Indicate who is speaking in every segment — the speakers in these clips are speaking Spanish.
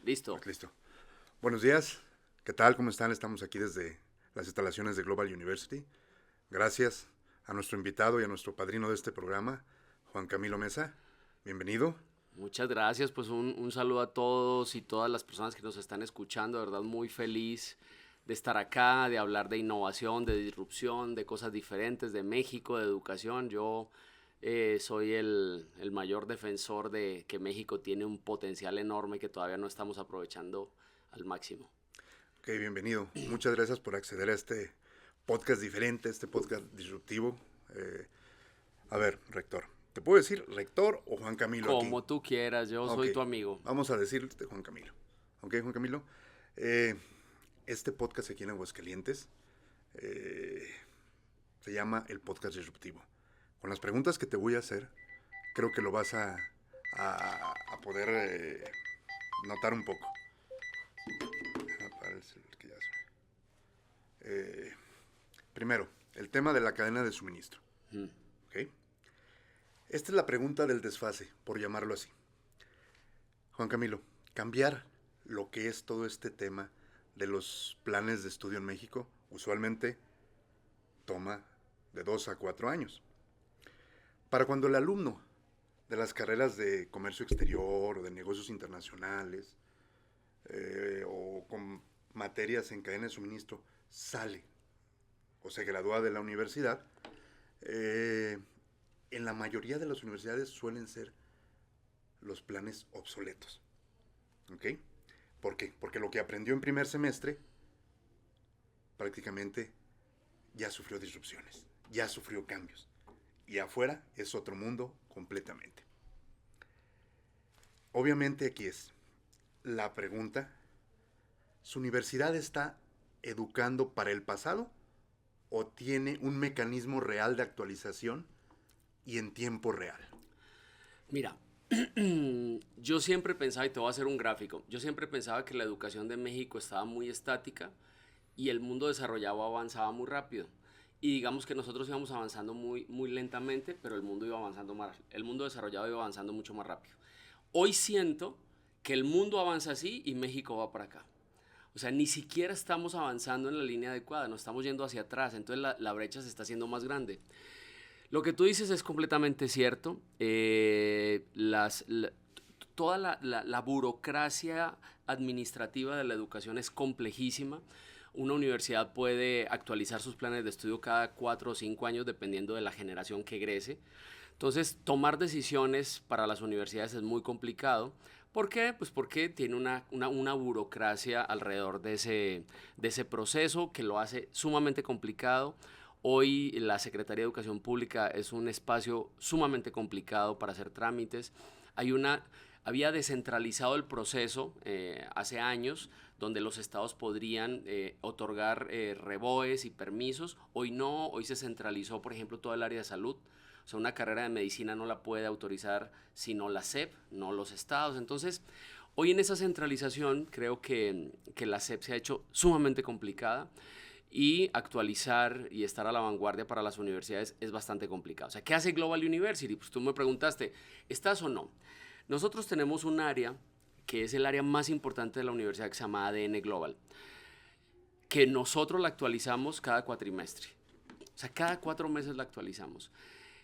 Speaker 1: Listo.
Speaker 2: Pues listo. Buenos días. ¿Qué tal? ¿Cómo están? Estamos aquí desde las instalaciones de Global University. Gracias a nuestro invitado y a nuestro padrino de este programa, Juan Camilo Mesa. Bienvenido.
Speaker 1: Muchas gracias, pues un saludo a todos y todas las personas que nos están escuchando, de verdad muy feliz de estar acá, de hablar de innovación, de disrupción, de cosas diferentes, de México, de educación. Yo soy el mayor defensor de que México tiene un potencial enorme que todavía no estamos aprovechando al máximo.
Speaker 2: Ok, bienvenido. Muchas gracias por acceder a este podcast diferente, este podcast disruptivo. A ver, rector. ¿Te puedo decir rector o Juan Camilo aquí?
Speaker 1: Como tú quieras, yo
Speaker 2: Ok,
Speaker 1: soy tu amigo.
Speaker 2: vamos a decirte Juan Camilo. Ok, Juan Camilo. Eh, este podcast aquí en Aguascalientes eh, se llama el podcast disruptivo. Con las preguntas que te voy a hacer, creo que lo vas a poder notar un poco. Primero, el tema de la cadena de suministro.
Speaker 1: Mm.
Speaker 2: ¿Okay? Esta es la pregunta del desfase, por llamarlo así. Juan Camilo, cambiar lo que es todo este tema de los planes de estudio en México usualmente toma de 2 a 4 años. Para cuando el alumno de las carreras de comercio exterior o de negocios internacionales o con materias en cadena de suministro sale o se gradúa de la universidad, en la mayoría de las universidades suelen ser los planes obsoletos. ¿Ok? ¿Por qué? Porque lo que aprendió en primer semestre prácticamente ya sufrió disrupciones, ya sufrió cambios. Y afuera es otro mundo completamente. Obviamente aquí es la pregunta, ¿su universidad está educando para el pasado o tiene un mecanismo real de actualización y en tiempo real?
Speaker 1: Mira, yo siempre pensaba, y te voy a hacer un gráfico, yo siempre pensaba que la educación de México estaba muy estática y el mundo desarrollado avanzaba muy rápido. Y digamos que nosotros íbamos avanzando muy lentamente, pero el mundo iba avanzando más, el mundo desarrollado iba avanzando mucho más rápido. Hoy siento que el mundo avanza así y México va para acá. O sea, ni siquiera estamos avanzando en la línea adecuada, nos estamos yendo hacia atrás, entonces la brecha se está haciendo más grande. Lo que tú dices es completamente cierto. Toda la burocracia administrativa de la educación es complejísima. Una universidad puede actualizar sus planes de estudio cada 4 o 5 años dependiendo de la generación que egrese. Entonces, tomar decisiones para las universidades es muy complicado. ¿Por qué? Pues porque tiene una burocracia alrededor de ese proceso que lo hace sumamente complicado. Hoy la Secretaría de Educación Pública es un espacio sumamente complicado para hacer trámites. Había descentralizado el proceso hace años, donde los estados podrían otorgar reboes y permisos. Hoy no, hoy se centralizó, por ejemplo, todo el área de salud. O sea, una carrera de medicina no la puede autorizar sino la SEP, no los estados. Entonces, hoy en esa centralización creo que la SEP se ha hecho sumamente complicada y actualizar y estar a la vanguardia para las universidades es bastante complicado. O sea, ¿qué hace Global University? Pues tú me preguntaste, ¿estás o no? Nosotros tenemos un área que es el área más importante de la universidad que se llama ADN Global, que nosotros la actualizamos cada cuatrimestre. O sea, cada 4 meses la actualizamos.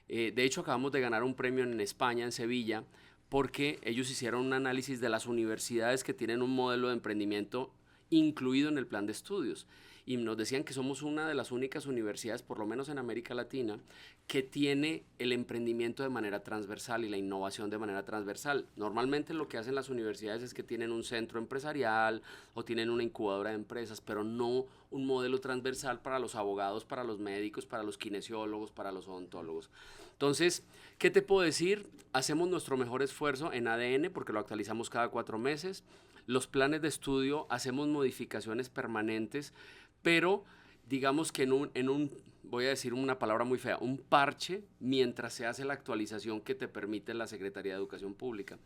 Speaker 1: De hecho, acabamos de ganar un premio en España, en Sevilla, porque ellos hicieron un análisis de las universidades que tienen un modelo de emprendimiento incluido en el plan de estudios. Y nos decían que somos una de las únicas universidades, por lo menos en América Latina, que tiene el emprendimiento de manera transversal y la innovación de manera transversal. Normalmente lo que hacen las universidades es que tienen un centro empresarial o tienen una incubadora de empresas, pero no un modelo transversal para los abogados, para los médicos, para los kinesiólogos, para los odontólogos. Entonces, ¿qué te puedo decir? Hacemos nuestro mejor esfuerzo en ADN porque lo actualizamos cada 4 meses. Los planes de estudio hacemos modificaciones permanentes, pero digamos que voy a decir una palabra muy fea, un parche mientras se hace la actualización que te permite la Secretaría de Educación Pública.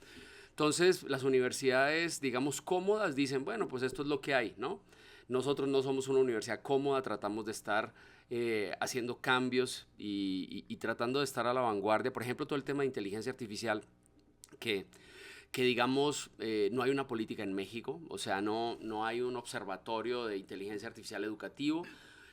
Speaker 1: Entonces, las universidades, digamos, cómodas dicen, bueno, pues esto es lo que hay, ¿no? Nosotros no somos una universidad cómoda, tratamos de estar haciendo cambios y tratando de estar a la vanguardia. Por ejemplo, todo el tema de inteligencia artificial que que digamos, no hay una política en México, o sea, no hay un observatorio de inteligencia artificial educativo.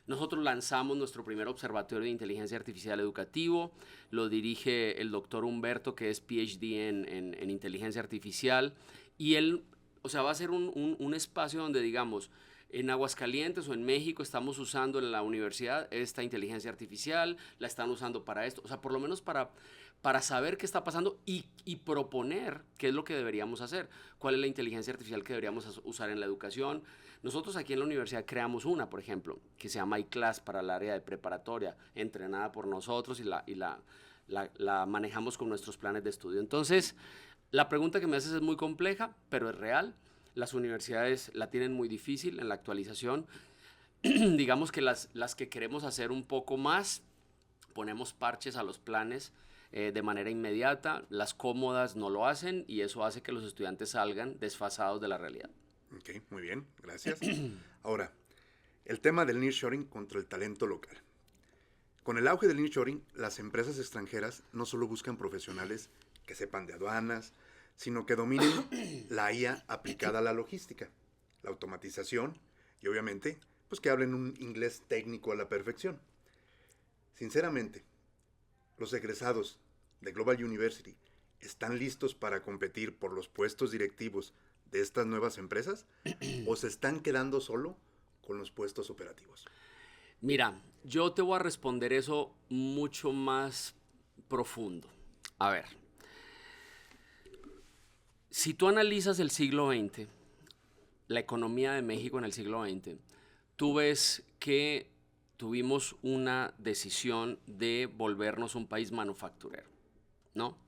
Speaker 1: Nosotros lanzamos nuestro primer observatorio de inteligencia artificial educativo, lo dirige el doctor Humberto, que es PhD en inteligencia artificial, y él, o sea, va a ser un espacio donde, digamos, en Aguascalientes o en México estamos usando en la universidad esta inteligencia artificial, la están usando para esto, o sea, por lo menos para saber qué está pasando y proponer qué es lo que deberíamos hacer, cuál es la inteligencia artificial que deberíamos usar en la educación. Nosotros aquí en la universidad creamos una, por ejemplo, que se llama iClass para el área de preparatoria, entrenada por nosotros y la manejamos con nuestros planes de estudio. Entonces, la pregunta que me haces es muy compleja, pero es real. Las universidades la tienen muy difícil en la actualización. Digamos que las que queremos hacer un poco más, ponemos parches a los planes de manera inmediata. Las cómodas no lo hacen y eso hace que los estudiantes salgan desfasados de la realidad.
Speaker 2: Ok, muy bien, gracias. Ahora, el tema del nearshoring contra el talento local. Con el auge del nearshoring, las empresas extranjeras no solo buscan profesionales que sepan de aduanas, sino que dominen la IA aplicada a la logística, la automatización y obviamente, pues que hablen un inglés técnico a la perfección. Sinceramente, los egresados de Global University están listos para competir por los puestos directivos de estas nuevas empresas o se están quedando solo con los puestos operativos.
Speaker 1: Mira, yo te voy a responder eso mucho más profundo. A ver, si tú analizas el siglo XX, la economía de México en el siglo XX, tú ves que tuvimos una decisión de volvernos un país manufacturero, ¿no?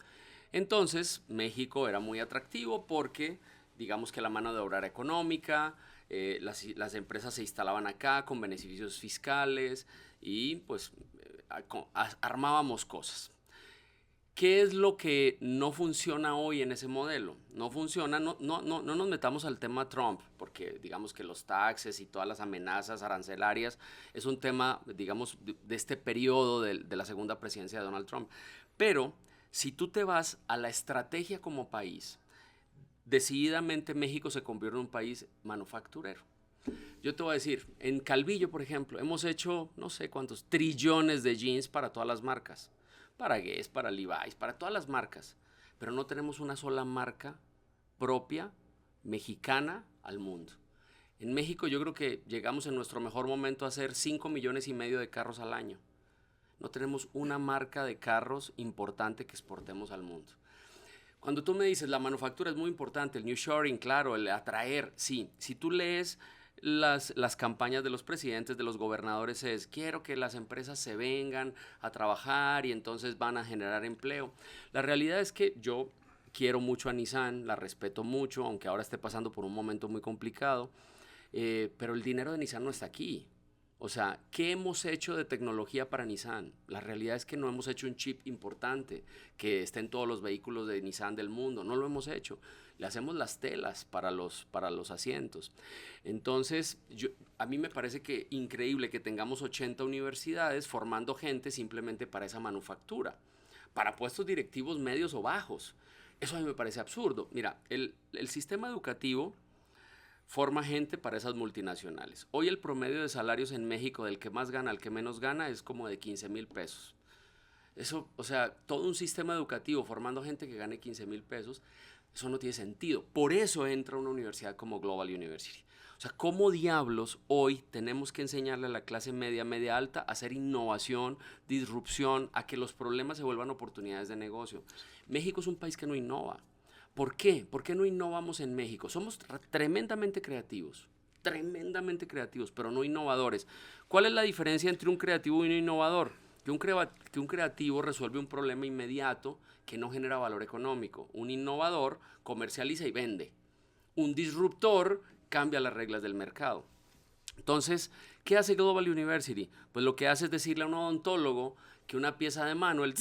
Speaker 1: Entonces, México era muy atractivo porque, digamos que la mano de obra era económica, las empresas se instalaban acá con beneficios fiscales y pues armábamos cosas. ¿Qué es lo que no funciona hoy en ese modelo? No funciona, no nos metamos al tema Trump, porque digamos que los taxes y todas las amenazas arancelarias es un tema, digamos, de este periodo de la segunda presidencia de Donald Trump. Pero si tú te vas a la estrategia como país, decididamente México se convierte en un país manufacturero. Yo te voy a decir, en Calvillo, por ejemplo, hemos hecho no sé cuántos trillones de jeans para todas las marcas. Para Guess, para Levi's, para todas las marcas. Pero no tenemos una sola marca propia, mexicana, al mundo. En México yo creo que llegamos en nuestro mejor momento a hacer 5,5 millones de carros al año. No tenemos una marca de carros importante que exportemos al mundo. Cuando tú me dices la manufactura es muy importante, el nearshoring, claro, el atraer, sí. Si tú lees las campañas de los presidentes, de los gobernadores, es quiero que las empresas se vengan a trabajar y entonces van a generar empleo. La realidad es que yo quiero mucho a Nissan, la respeto mucho, aunque ahora esté pasando por un momento muy complicado, pero el dinero de Nissan no está aquí. O sea, ¿qué hemos hecho de tecnología para Nissan? La realidad es que no hemos hecho un chip importante que esté en todos los vehículos de Nissan del mundo. No lo hemos hecho. Le hacemos las telas para los asientos. Entonces, a mí me parece que increíble que tengamos 80 universidades formando gente simplemente para esa manufactura, para puestos directivos medios o bajos. Eso a mí me parece absurdo. Mira, el sistema educativo forma gente para esas multinacionales. Hoy el promedio de salarios en México del que más gana al que menos gana es como de 15,000 pesos. Eso, o sea, todo un sistema educativo formando gente que gane 15,000 pesos, eso no tiene sentido. Por eso entra una universidad como Global University. O sea, ¿cómo diablos hoy tenemos que enseñarle a la clase media, media alta a hacer innovación, disrupción, a que los problemas se vuelvan oportunidades de negocio? México es un país que no innova. ¿Por qué? ¿Por qué no innovamos en México? Somos tremendamente creativos, pero no innovadores. ¿Cuál es la diferencia entre un creativo y un innovador? Que un creativo resuelve un problema inmediato que no genera valor económico. Un innovador comercializa y vende. Un disruptor cambia las reglas del mercado. Entonces, ¿qué hace Global University? Pues lo que hace es decirle a un odontólogo que una pieza de mano, el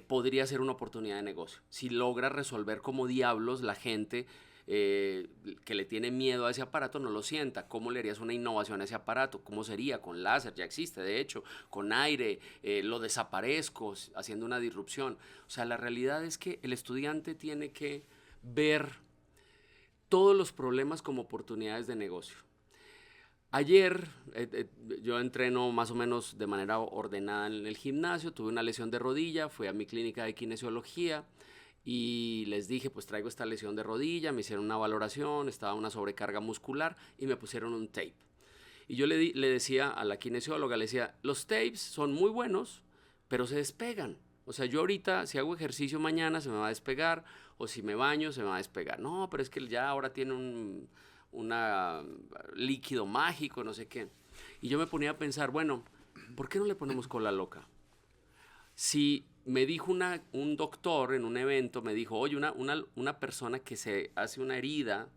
Speaker 1: podría ser una oportunidad de negocio. Si logra resolver como diablos la gente que le tiene miedo a ese aparato no lo sienta. ¿Cómo le harías una innovación a ese aparato? ¿Cómo sería? Con láser, ya existe de hecho, con aire, lo desaparezco, haciendo una disrupción. O sea, la realidad es que el estudiante tiene que ver todos los problemas como oportunidades de negocio. Ayer yo entreno más o menos de manera ordenada en el gimnasio, tuve una lesión de rodilla, fui a mi clínica de kinesiología y les dije, pues traigo esta lesión de rodilla, me hicieron una valoración, estaba una sobrecarga muscular y me pusieron un tape. Y yo le decía a la kinesióloga, le decía, los tapes son muy buenos, pero se despegan. O sea, yo ahorita, si hago ejercicio mañana, se me va a despegar, o si me baño, se me va a despegar. No, pero es que ya ahora tiene un líquido mágico, no sé qué. Y yo me ponía a pensar, bueno, ¿por qué no le ponemos cola loca? Si me dijo un doctor en un evento, me dijo, oye, una persona que se hace una herida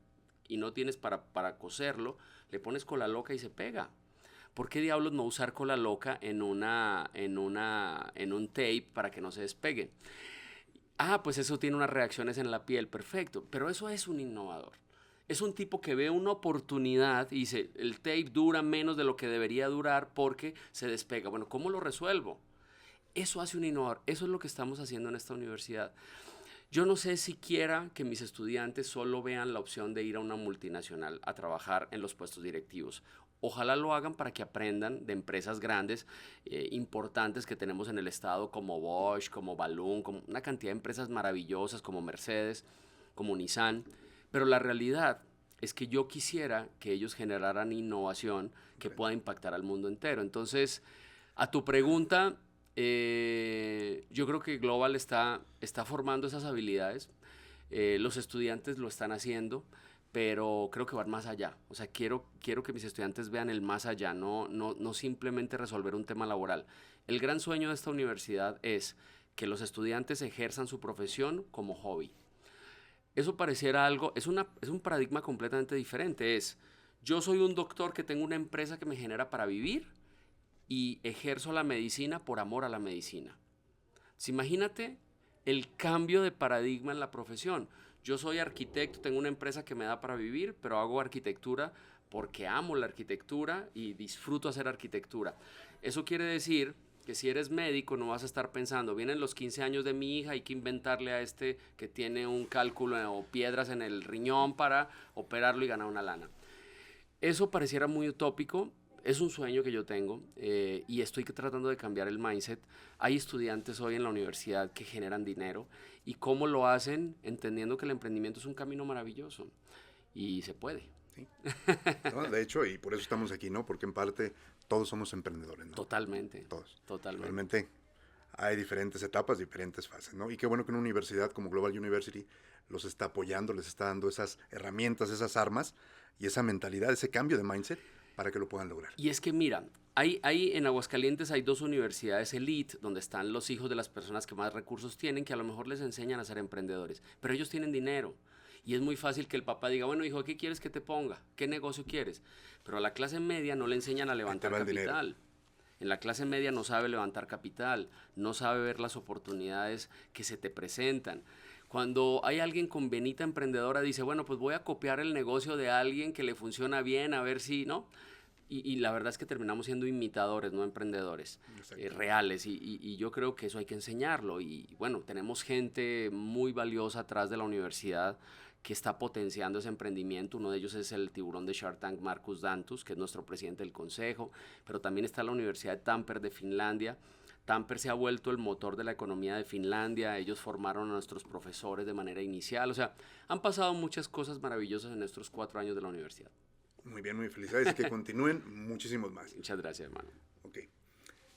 Speaker 1: y no tienes para coserlo, le pones cola loca y se pega. ¿Por qué diablos no usar cola loca en un tape para que no se despegue? Ah, pues eso tiene unas reacciones en la piel, perfecto. Pero eso es un innovador. Es un tipo que ve una oportunidad y dice, el tape dura menos de lo que debería durar porque se despega. Bueno, ¿cómo lo resuelvo? Eso hace un innovador. Eso es lo que estamos haciendo en esta universidad. Yo no sé si quiera que mis estudiantes solo vean la opción de ir a una multinacional a trabajar en los puestos directivos. Ojalá lo hagan para que aprendan de empresas grandes, importantes que tenemos en el estado, como Bosch, como Balloon, como una cantidad de empresas maravillosas como Mercedes, como Nissan. Pero la realidad es que yo quisiera que ellos generaran innovación que pueda impactar al mundo entero. Entonces, a tu pregunta, yo creo que Global está formando esas habilidades. Los estudiantes lo están haciendo, pero creo que van más allá. O sea, quiero que mis estudiantes vean el más allá, no simplemente resolver un tema laboral. El gran sueño de esta universidad es que los estudiantes ejerzan su profesión como hobby. Eso pareciera algo, es un paradigma completamente diferente. Yo soy un doctor que tengo una empresa que me genera para vivir y ejerzo la medicina por amor a la medicina. Entonces, imagínate el cambio de paradigma en la profesión. Yo soy arquitecto, tengo una empresa que me da para vivir, pero hago arquitectura porque amo la arquitectura y disfruto hacer arquitectura. Eso quiere decir que si eres médico no vas a estar pensando, vienen los 15 años de mi hija, hay que inventarle a este que tiene un cálculo o piedras en el riñón para operarlo y ganar una lana. Eso pareciera muy utópico, es un sueño que yo tengo y estoy tratando de cambiar el mindset. Hay estudiantes hoy en la universidad que generan dinero y cómo lo hacen entendiendo que el emprendimiento es un camino maravilloso y se puede.
Speaker 2: Sí. No, de hecho, y por eso estamos aquí, ¿no? Porque en parte todos somos emprendedores, ¿no?
Speaker 1: Totalmente.
Speaker 2: Todos.
Speaker 1: Totalmente.
Speaker 2: Realmente hay diferentes etapas, diferentes fases, ¿no? Y qué bueno que una universidad como Global University los está apoyando, les está dando esas herramientas, esas armas y esa mentalidad, ese cambio de mindset para que lo puedan lograr.
Speaker 1: Y es que mira, en Aguascalientes hay 2 universidades elite donde están los hijos de las personas que más recursos tienen, que a lo mejor les enseñan a ser emprendedores, pero ellos tienen dinero. Y es muy fácil que el papá diga, bueno, hijo, ¿qué quieres que te ponga? ¿Qué negocio quieres? Pero a la clase media no le enseñan a levantar capital. En la clase media no sabe levantar capital, no sabe ver las oportunidades que se te presentan. Cuando hay alguien con venita emprendedora, dice, bueno, pues voy a copiar el negocio de alguien que le funciona bien, a ver si, ¿no? Y la verdad es que terminamos siendo imitadores, no emprendedores reales. Y yo creo que eso hay que enseñarlo. Y bueno, tenemos gente muy valiosa atrás de la universidad que está potenciando ese emprendimiento. Uno de ellos es el tiburón de Shark Tank, Markus Dantus, que es nuestro presidente del consejo. Pero también está la Universidad de Tampere de Finlandia. Tampere se ha vuelto el motor de la economía de Finlandia. Ellos formaron a nuestros profesores de manera inicial. O sea, han pasado muchas cosas maravillosas en estos 4 años de la universidad.
Speaker 2: Muy bien, muy felicidades y que continúen muchísimos más.
Speaker 1: Muchas gracias, hermano.
Speaker 2: Ok.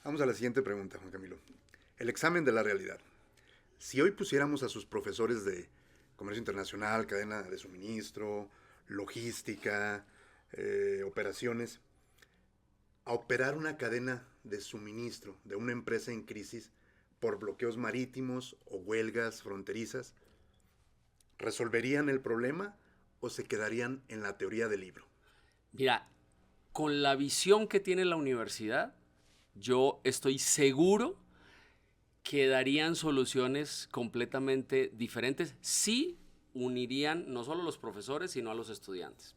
Speaker 2: Vamos a la siguiente pregunta, Juan Camilo. El examen de la realidad. Si hoy pusiéramos a sus profesores de comercio internacional, cadena de suministro, logística, operaciones, a operar una cadena de suministro de una empresa en crisis por bloqueos marítimos o huelgas fronterizas, ¿resolverían el problema o se quedarían en la teoría del libro?
Speaker 1: Mira, con la visión que tiene la universidad, yo estoy seguro que darían soluciones completamente diferentes si unirían no solo a los profesores, sino a los estudiantes.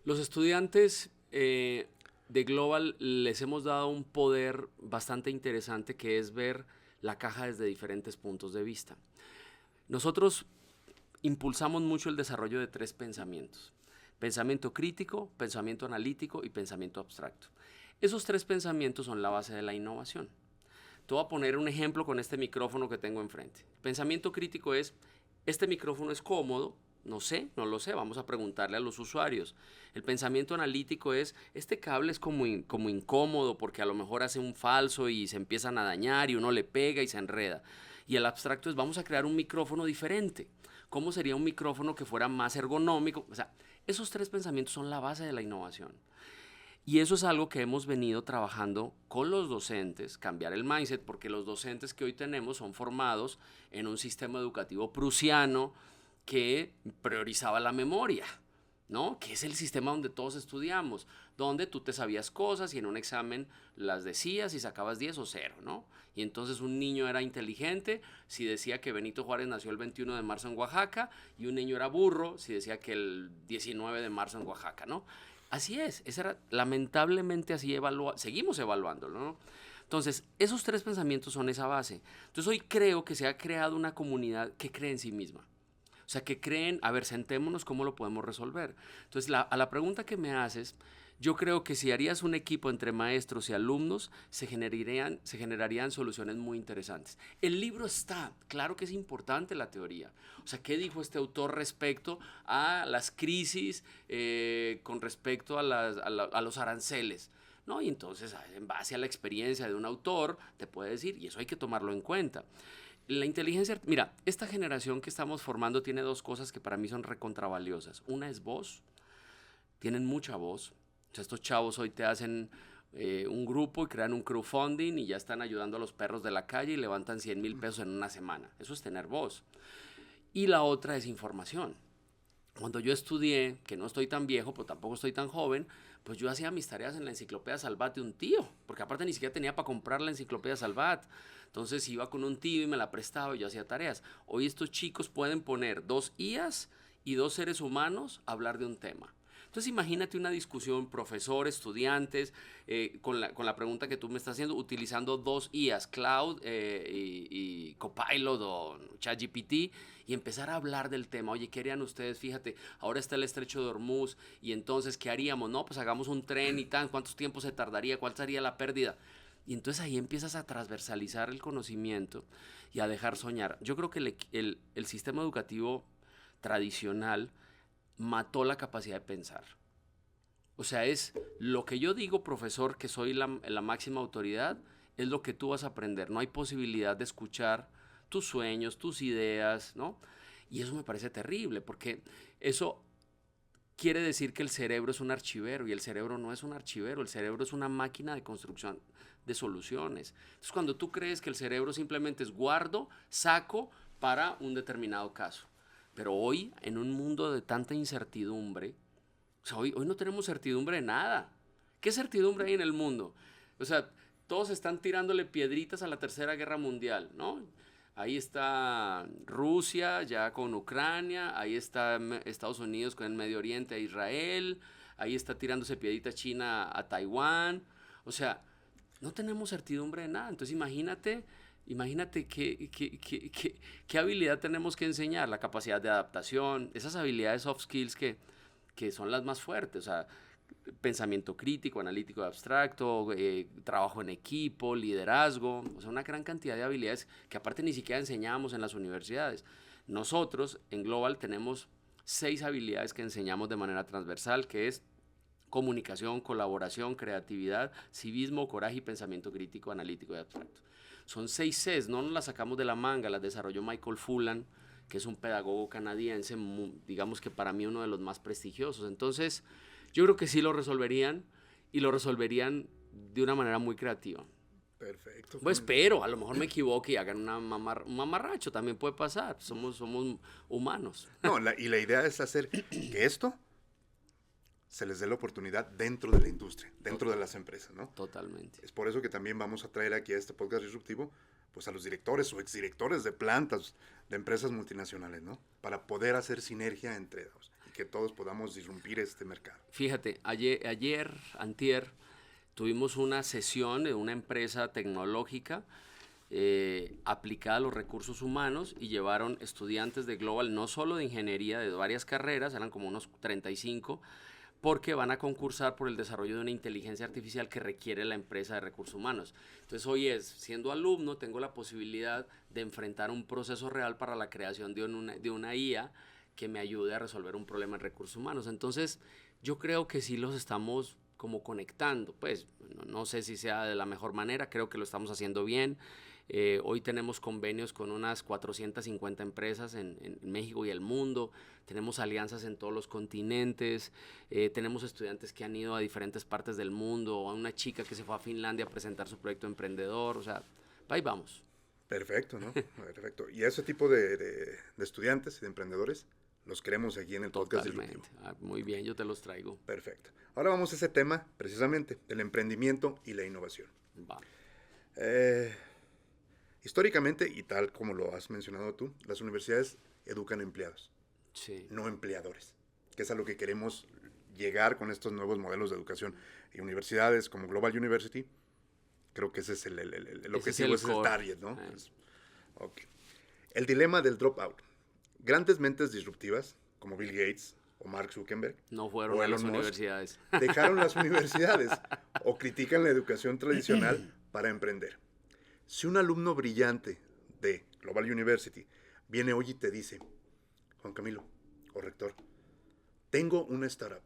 Speaker 1: Los estudiantes de Global les hemos dado un poder bastante interesante que es ver la caja desde diferentes puntos de vista. Nosotros impulsamos mucho el desarrollo de 3 pensamientos: pensamiento crítico, pensamiento analítico y pensamiento abstracto. Esos 3 pensamientos son la base de la innovación. Te voy a poner un ejemplo con este micrófono que tengo enfrente. El pensamiento crítico es: este micrófono es cómodo, no lo sé, vamos a preguntarle a los usuarios. El pensamiento analítico es: este cable es como incómodo porque a lo mejor hace un falso y se empiezan a dañar y uno le pega y se enreda. Y el abstracto es: vamos a crear un micrófono diferente. ¿Cómo sería un micrófono que fuera más ergonómico? O sea, esos 3 pensamientos son la base de la innovación. Y eso es algo que hemos venido trabajando con los docentes, cambiar el mindset, porque los docentes que hoy tenemos son formados en un sistema educativo prusiano que priorizaba la memoria, ¿no? Que es el sistema donde todos estudiamos, donde tú te sabías cosas y en un examen las decías y sacabas 10 o 0, ¿no? Y entonces un niño era inteligente si decía que Benito Juárez nació el 21 de marzo en Oaxaca, y un niño era burro si decía que el 19 de marzo en Oaxaca, ¿no? Así es, lamentablemente así seguimos evaluándolo, ¿no? Entonces, esos 3 pensamientos son esa base. Entonces, hoy creo que se ha creado una comunidad que cree en sí misma. O sea, que creen, a ver, sentémonos, ¿cómo lo podemos resolver? Entonces, a la pregunta que me haces, yo creo que si harías un equipo entre maestros y alumnos, se generarían soluciones muy interesantes. El libro está, claro que es importante la teoría. O sea, ¿qué dijo este autor respecto a las crisis con respecto a los aranceles? ¿No? Y entonces, en base a la experiencia de un autor, te puede decir, y eso hay que tomarlo en cuenta. La inteligencia, mira, esta generación que estamos formando tiene 2 cosas que para mí son recontravaliosas. Una es voz, tienen mucha voz. O sea, estos chavos hoy te hacen un grupo y crean un crowdfunding y ya están ayudando a los perros de la calle y levantan 100,000 pesos en una semana. Eso es tener voz. Y la otra es información. Cuando yo estudié, que no estoy tan viejo, pero tampoco estoy tan joven, pues yo hacía mis tareas en la enciclopedia Salvat de un tío, porque aparte ni siquiera tenía para comprar la enciclopedia Salvat. Entonces iba con un tío y me la prestaba y yo hacía tareas. Hoy estos chicos pueden poner 2 IAs y 2 seres humanos a hablar de un tema. Entonces imagínate una discusión, profesor, estudiantes, con la pregunta que tú me estás haciendo, utilizando 2 IAs, Cloud y Copilot o ChatGPT, y empezar a hablar del tema. Oye, ¿qué harían ustedes? Fíjate, ahora está el estrecho de Hormuz, y entonces, ¿qué haríamos? No, pues hagamos un tren y tan, ¿cuántos tiempos se tardaría? ¿Cuál sería la pérdida? Y entonces ahí empiezas a transversalizar el conocimiento y a dejar soñar. Yo creo que el sistema educativo tradicional mató la capacidad de pensar. O sea, es lo que yo digo, profesor, que soy la máxima autoridad, es lo que tú vas a aprender. No hay posibilidad de escuchar tus sueños, tus ideas, ¿no? Y eso me parece terrible, porque eso quiere decir que el cerebro es un archivero, y el cerebro no es un archivero, el cerebro es una máquina de construcción de soluciones. Entonces, cuando tú crees que el cerebro simplemente es guardo, saco para un determinado caso. Pero hoy, en un mundo de tanta incertidumbre, o sea, hoy no tenemos certidumbre de nada. ¿Qué certidumbre hay en el mundo? O sea, todos están tirándole piedritas a la Tercera Guerra Mundial, ¿no? Ahí está Rusia ya con Ucrania, ahí está Estados Unidos con el Medio Oriente a Israel, ahí está tirándose piedritas China a Taiwán. O sea, no tenemos certidumbre de nada. Entonces imagínate qué habilidad tenemos que enseñar, la capacidad de adaptación, esas habilidades soft skills que son las más fuertes. O sea, pensamiento crítico, analítico, abstracto, trabajo en equipo, liderazgo, o sea, una gran cantidad de habilidades que aparte ni siquiera enseñamos en las universidades. Nosotros en Global tenemos 6 habilidades que enseñamos de manera transversal, que es comunicación, colaboración, creatividad, civismo, coraje y pensamiento crítico, analítico y abstracto. Son 6 Cs, no nos las sacamos de la manga, las desarrolló Michael Fullan, que es un pedagogo canadiense, digamos que para mí uno de los más prestigiosos. Entonces, yo creo que sí lo resolverían, y lo resolverían de una manera muy creativa.
Speaker 2: Perfecto.
Speaker 1: Pues espero, a lo mejor me equivoque y hagan un mamarracho, también puede pasar, somos humanos.
Speaker 2: No, y la idea es hacer que esto se les dé la oportunidad dentro de la industria, dentro de las empresas, ¿no?
Speaker 1: Totalmente.
Speaker 2: Es por eso que también vamos a traer aquí a este podcast disruptivo, pues a los directores o exdirectores de plantas de empresas multinacionales, ¿no? Para poder hacer sinergia entre ellos y que todos podamos disrumpir este mercado.
Speaker 1: Fíjate, antier, tuvimos una sesión de una empresa tecnológica aplicada a los recursos humanos y llevaron estudiantes de Global, no solo de ingeniería, de varias carreras, eran como unos 35, porque van a concursar por el desarrollo de una inteligencia artificial que requiere la empresa de recursos humanos. Entonces hoy siendo alumno, tengo la posibilidad de enfrentar un proceso real para la creación de una IA que me ayude a resolver un problema en recursos humanos. Entonces yo creo que sí los estamos como conectando, pues no sé si sea de la mejor manera, creo que lo estamos haciendo bien. Hoy tenemos convenios con unas 450 empresas en México y el mundo, tenemos alianzas en todos los continentes, tenemos estudiantes que han ido a diferentes partes del mundo, a una chica que se fue a Finlandia a presentar su proyecto emprendedor, o sea, ahí vamos.
Speaker 2: Perfecto, ¿no? Perfecto. Y ese tipo de estudiantes y de emprendedores los queremos aquí en el podcast
Speaker 1: Totalmente.
Speaker 2: disruptivo.
Speaker 1: Muy bien, yo te los traigo.
Speaker 2: Perfecto. Ahora vamos a ese tema, precisamente, del emprendimiento y la innovación.
Speaker 1: Va.
Speaker 2: Históricamente, y tal como lo has mencionado tú, las universidades educan empleados,
Speaker 1: Sí.
Speaker 2: no empleadores, que es a lo que queremos llegar con estos nuevos modelos de educación. Y universidades como Global University, creo que ese es el objetivo, ese es el target, ¿no? Okay. El dilema del dropout. Grandes mentes disruptivas, como Bill Gates o Mark Zuckerberg,
Speaker 1: no fueron a las universidades.
Speaker 2: Dejaron las universidades o critican la educación tradicional para emprender. Si un alumno brillante de Global University viene hoy y te dice, Juan Camilo, o rector, tengo una startup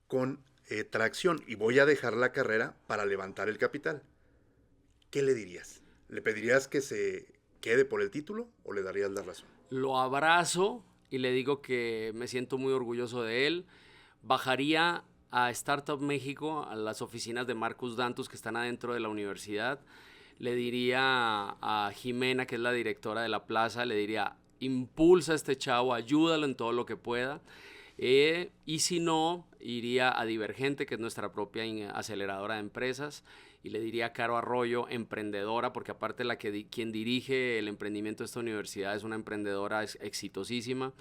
Speaker 2: con tracción y voy a dejar la carrera para levantar el capital, ¿qué le dirías? ¿Le pedirías que se quede por el título o le darías la razón?
Speaker 1: Lo abrazo y le digo que me siento muy orgulloso de él. Bajaría a Startup México, a las oficinas de Marcus Dantus que están adentro de la universidad. Le diría a Jimena, que es la directora de la plaza, le diría, impulsa a este chavo, ayúdalo en todo lo que pueda. Y si no, iría a Divergente, que es nuestra propia aceleradora de empresas, y le diría a Caro Arroyo, emprendedora, porque aparte quien dirige el emprendimiento de esta universidad es una emprendedora exitosísima,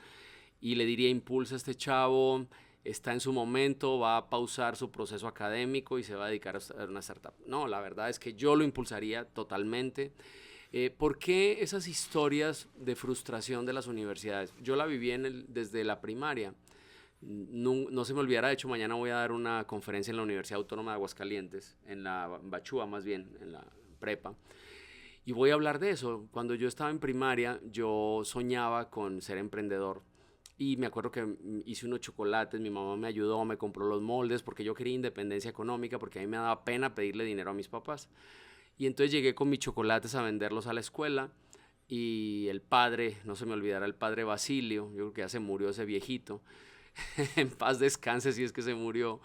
Speaker 1: y le diría, impulsa a este chavo, está en su momento, va a pausar su proceso académico y se va a dedicar a una startup. No, la verdad es que yo lo impulsaría totalmente. ¿Por qué esas historias de frustración de las universidades? Yo la viví desde la primaria. No se me olvidará, de hecho mañana voy a dar una conferencia en la Universidad Autónoma de Aguascalientes, en la Bachúa más bien, en la prepa, y voy a hablar de eso. Cuando yo estaba en primaria, yo soñaba con ser emprendedor, y me acuerdo que hice unos chocolates, mi mamá me ayudó, me compró los moldes, porque yo quería independencia económica, porque a mí me daba pena pedirle dinero a mis papás, y entonces llegué con mis chocolates a venderlos a la escuela, y el padre, no se me olvidará, el padre Basilio, yo creo que ya se murió ese viejito, en paz descanse si es que se murió,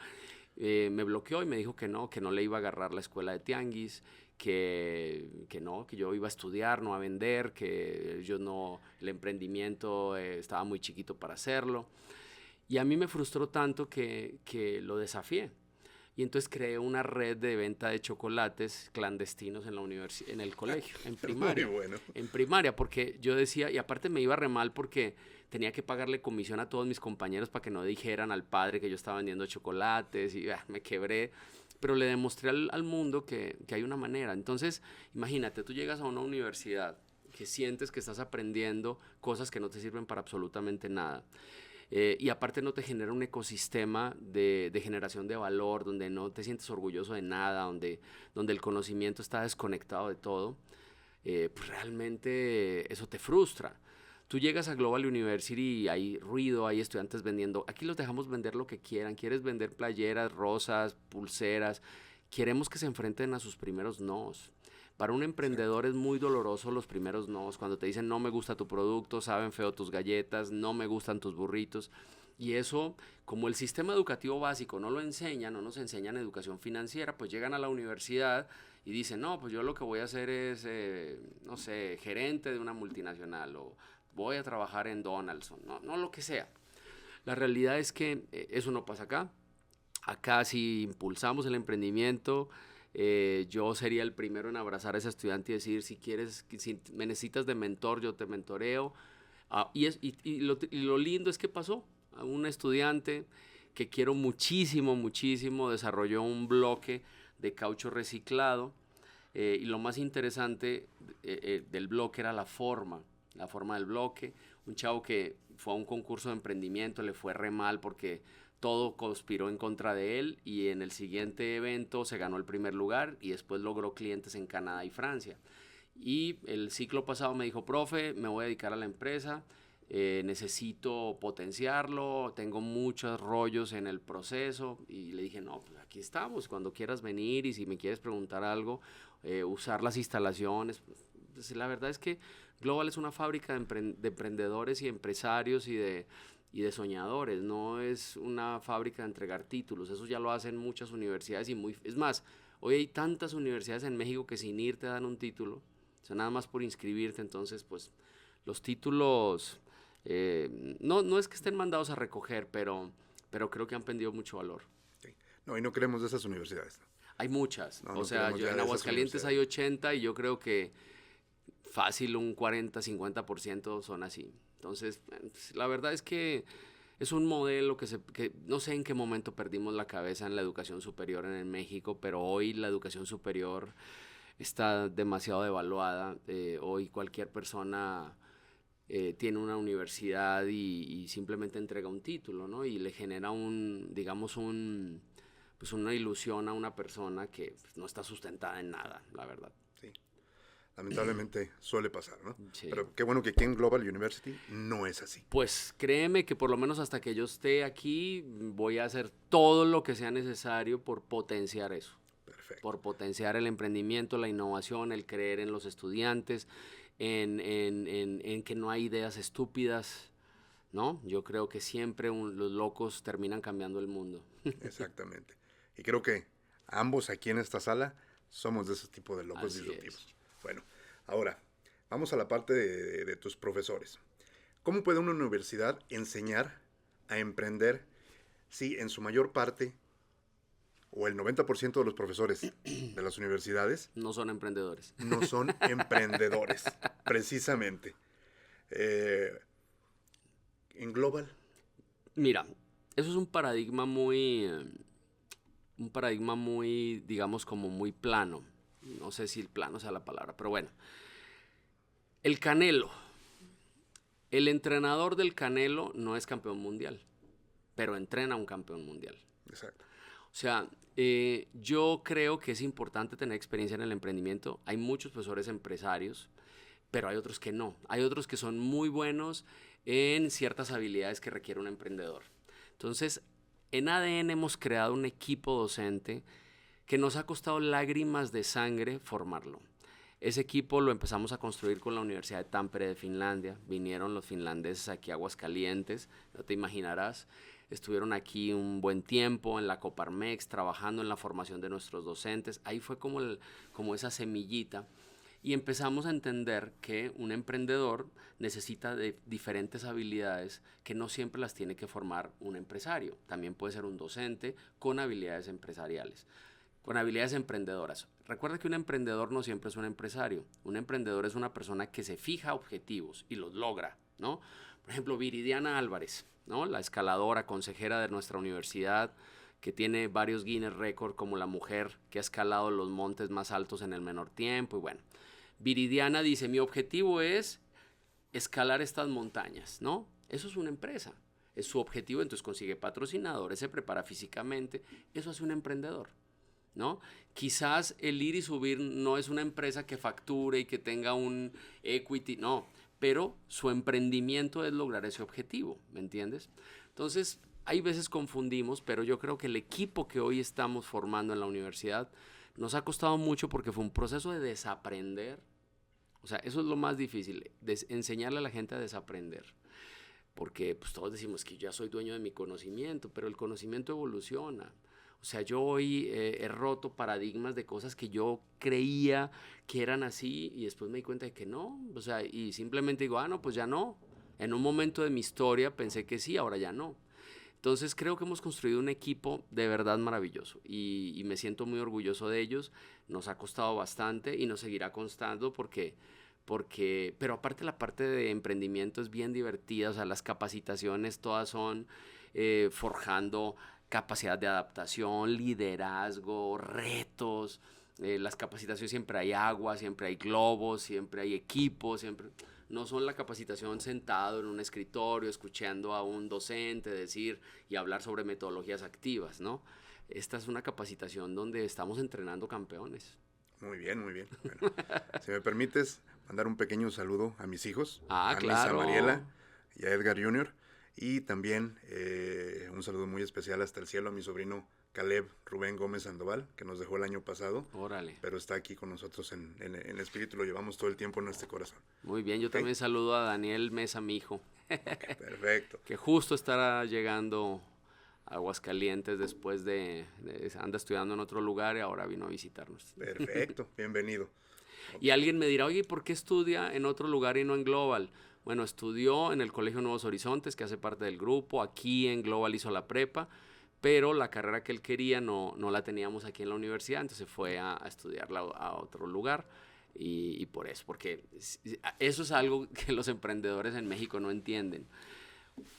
Speaker 1: me bloqueó y me dijo que no le iba a agarrar la escuela de tianguis, que no, que yo iba a estudiar, no a vender, que yo no, el emprendimiento estaba muy chiquito para hacerlo. Y a mí me frustró tanto que lo desafié. Y entonces creé una red de venta de chocolates clandestinos en el colegio, en primaria.
Speaker 2: Muy bueno.
Speaker 1: En primaria, porque yo decía, y aparte me iba re mal porque tenía que pagarle comisión a todos mis compañeros para que no dijeran al padre que yo estaba vendiendo chocolates y me quebré. Pero le demostré al mundo que hay una manera. Entonces, imagínate, tú llegas a una universidad que sientes que estás aprendiendo cosas que no te sirven para absolutamente nada. Y aparte no te genera un ecosistema de generación de valor, donde no te sientes orgulloso de nada, donde el conocimiento está desconectado de todo, pues realmente eso te frustra. Tú llegas a Global University y hay ruido, hay estudiantes vendiendo. Aquí los dejamos vender lo que quieran. ¿Quieres vender playeras, rosas, pulseras? Queremos que se enfrenten a sus primeros nos. Para un emprendedor es muy doloroso los primeros nos, cuando te dicen no me gusta tu producto, saben feo tus galletas, no me gustan tus burritos. Y eso, como el sistema educativo básico no lo enseña, no nos enseñan educación financiera, pues llegan a la universidad y dicen, no, pues yo lo que voy a hacer es, no sé, gerente de una multinacional o voy a trabajar en Donaldson, no lo que sea. La realidad es que eso no pasa acá. Acá si impulsamos el emprendimiento, yo sería el primero en abrazar a ese estudiante y decir, si me necesitas de mentor, yo te mentoreo. Y lo lindo es que pasó. A un estudiante que quiero muchísimo, muchísimo, desarrolló un bloque de caucho reciclado. Y lo más interesante del bloque era la forma del bloque. Un chavo que fue a un concurso de emprendimiento, le fue re mal porque todo conspiró en contra de él y en el siguiente evento se ganó el primer lugar y después logró clientes en Canadá y Francia. Y el ciclo pasado me dijo, profe, me voy a dedicar a la empresa, necesito potenciarlo, tengo muchos rollos en el proceso. Y le dije, no, pues aquí estamos, cuando quieras venir y si me quieres preguntar algo, usar las instalaciones. Pues, la verdad es que Global es una fábrica de emprendedores y empresarios y de soñadores, no es una fábrica de entregar títulos. Eso ya lo hacen muchas universidades es más, hoy hay tantas universidades en México que sin ir te dan un título, o sea, nada más por inscribirte. Entonces, pues, los títulos no es que estén mandados a recoger, pero creo que han perdido mucho valor.
Speaker 2: Sí. No, y no queremos de esas universidades.
Speaker 1: Hay muchas,
Speaker 2: No,
Speaker 1: o
Speaker 2: no
Speaker 1: sea,
Speaker 2: queremos ya
Speaker 1: en
Speaker 2: de esas
Speaker 1: Aguascalientes hay
Speaker 2: universidades.
Speaker 1: 80 y yo creo que fácil un 40-50% son así. Entonces, pues, la verdad es que es un modelo que no sé en qué momento perdimos la cabeza en la educación superior en México, pero hoy la educación superior está demasiado devaluada. Hoy cualquier persona tiene una universidad y simplemente entrega un título, ¿no? Y le genera pues una ilusión a una persona que pues, no está sustentada en nada, la verdad.
Speaker 2: Sí. Lamentablemente suele pasar, ¿no?
Speaker 1: Sí.
Speaker 2: Pero qué bueno que aquí en Global University no es así.
Speaker 1: Pues créeme que por lo menos hasta que yo esté aquí voy a hacer todo lo que sea necesario por potenciar eso,
Speaker 2: Perfecto.
Speaker 1: por potenciar el emprendimiento, la innovación, el creer en los estudiantes, en que no hay ideas estúpidas, ¿no? Yo creo que siempre los locos terminan cambiando el mundo.
Speaker 2: Exactamente. Y creo que ambos aquí en esta sala somos de ese tipo de locos
Speaker 1: Así
Speaker 2: disruptivos.
Speaker 1: es.
Speaker 2: Bueno, ahora, vamos a la parte de tus profesores. ¿Cómo puede una universidad enseñar a emprender si en su mayor parte, o el 90% de los profesores de las universidades,
Speaker 1: No son emprendedores.
Speaker 2: no son emprendedores? Precisamente. Eh, en Global,
Speaker 1: Mira, eso es un paradigma muy, digamos, como muy plano. No sé si el plano sea la palabra, pero bueno. El Canelo, el entrenador del Canelo no es campeón mundial, pero entrena a un campeón mundial.
Speaker 2: exacto.
Speaker 1: O sea, yo creo que es importante tener experiencia en el emprendimiento. Hay muchos profesores empresarios, pero hay otros que no. Hay otros que son muy buenos en ciertas habilidades que requiere un emprendedor. Entonces, en ADN hemos creado un equipo docente que nos ha costado lágrimas de sangre formarlo. Ese equipo lo empezamos a construir con la Universidad de Tampere de Finlandia. Vinieron los finlandeses aquí a Aguascalientes, no te imaginarás. Estuvieron aquí un buen tiempo en la Coparmex, trabajando en la formación de nuestros docentes. Ahí fue como esa semillita. Y empezamos a entender que un emprendedor necesita de diferentes habilidades que no siempre las tiene que formar un empresario. También puede ser un docente con habilidades empresariales, con habilidades emprendedoras. Recuerda que un emprendedor no siempre es un empresario. Un emprendedor es una persona que se fija objetivos y los logra, ¿no? Por ejemplo, Viridiana Álvarez, ¿no? La escaladora, consejera de nuestra universidad, que tiene varios Guinness Record como la mujer que ha escalado los montes más altos en el menor tiempo. Y bueno, Viridiana dice, mi objetivo es escalar estas montañas, ¿no? Eso es una empresa, es su objetivo, entonces consigue patrocinadores, se prepara físicamente, eso es un emprendedor, ¿no? Quizás el ir y subir no es una empresa que facture y que tenga un equity, no, pero su emprendimiento es lograr ese objetivo, ¿me entiendes? Entonces, hay veces confundimos, pero yo creo que el equipo que hoy estamos formando en la universidad nos ha costado mucho porque fue un proceso de desaprender. O sea, eso es lo más difícil, enseñarle a la gente a desaprender. Porque pues, todos decimos que yo ya soy dueño de mi conocimiento, pero el conocimiento evoluciona. O sea, yo hoy he roto paradigmas de cosas que yo creía que eran así y después me di cuenta de que no. O sea, y simplemente digo, no, pues ya no. En un momento de mi historia pensé que sí, ahora ya no. Entonces creo que hemos construido un equipo de verdad maravilloso y me siento muy orgulloso de ellos. Nos ha costado bastante y nos seguirá costando pero aparte la parte de emprendimiento es bien divertida, o sea, las capacitaciones todas son forjando capacidad de adaptación, liderazgo, retos. Las capacitaciones siempre hay agua, siempre hay globos, siempre hay equipos, siempre... No son la capacitación sentado en un escritorio, escuchando a un docente decir y hablar sobre metodologías activas, ¿no? Esta es una capacitación donde estamos entrenando campeones.
Speaker 2: Muy bien, muy bien. Bueno, si me permites mandar un pequeño saludo a mis hijos,
Speaker 1: Ah,
Speaker 2: a
Speaker 1: claro.
Speaker 2: Mariela y a Edgar Jr. Y también un saludo muy especial hasta el cielo a mi sobrino Caleb Rubén Gómez Sandoval, que nos dejó el año pasado.
Speaker 1: Órale.
Speaker 2: Pero está aquí con nosotros en espíritu, lo llevamos todo el tiempo en nuestro corazón.
Speaker 1: Muy bien, yo también saludo a Daniel Mesa, mi hijo.
Speaker 2: Okay, perfecto.
Speaker 1: Que justo estará llegando a Aguascalientes después anda estudiando en otro lugar y ahora vino a visitarnos.
Speaker 2: Perfecto, bienvenido.
Speaker 1: Okay. Y alguien me dirá, oye, ¿por qué estudia en otro lugar y no en Global? Bueno, estudió en el Colegio Nuevos Horizontes, que hace parte del grupo, aquí en Global hizo la prepa, pero la carrera que él quería no la teníamos aquí en la universidad, entonces fue a estudiarla a otro lugar y por eso, porque eso es algo que los emprendedores en México no entienden.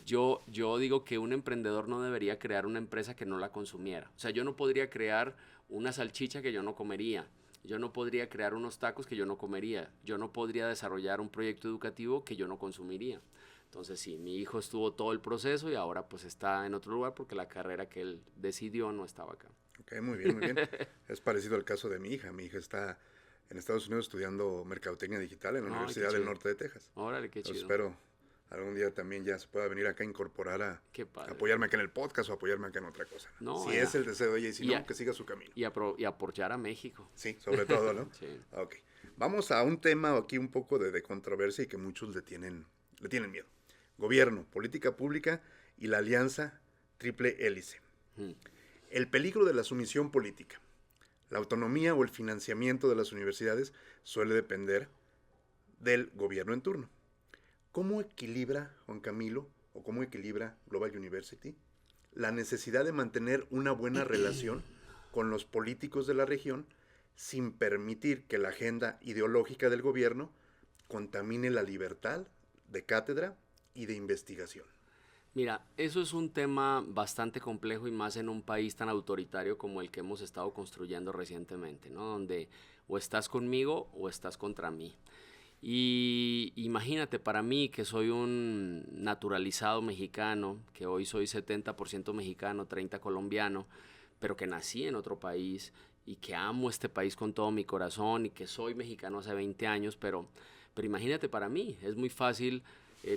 Speaker 1: Yo digo que un emprendedor no debería crear una empresa que no la consumiera. O sea, yo no podría crear una salchicha que yo no comería. Yo no podría crear unos tacos que yo no comería. Yo no podría desarrollar un proyecto educativo que yo no consumiría. Entonces sí, mi hijo estuvo todo el proceso y ahora pues está en otro lugar porque la carrera que él decidió no estaba acá.
Speaker 2: Ok, muy bien, muy bien. Es parecido al caso de mi hija. Mi hija está en Estados Unidos estudiando mercadotecnia digital en la Universidad del Norte de Texas.
Speaker 1: Órale, qué chido.
Speaker 2: Espero algún día también ya se pueda venir acá a incorporar a apoyarme acá en el podcast o apoyarme acá en otra cosa. No, si es el deseo de ella y si no, que siga su camino.
Speaker 1: Y apoyar a México.
Speaker 2: Sí, sobre todo, ¿no?
Speaker 1: Sí.
Speaker 2: Ok. Vamos a un tema aquí un poco de controversia y que muchos le tienen miedo. Gobierno, política pública y la alianza triple hélice. El peligro de la sumisión política. La autonomía o el financiamiento de las universidades suele depender del gobierno en turno. ¿Cómo equilibra, Juan Camilo, o cómo equilibra Global University la necesidad de mantener una buena relación con los políticos de la región sin permitir que la agenda ideológica del gobierno contamine la libertad de cátedra y de investigación?
Speaker 1: Mira, eso es un tema bastante complejo y más en un país tan autoritario como el que hemos estado construyendo recientemente, ¿no? Donde o estás conmigo o estás contra mí. Y imagínate, para mí, que soy un naturalizado mexicano, que hoy soy 70% mexicano, 30% colombiano, pero que nací en otro país y que amo este país con todo mi corazón y que soy mexicano hace 20 años, pero imagínate, para mí es muy fácil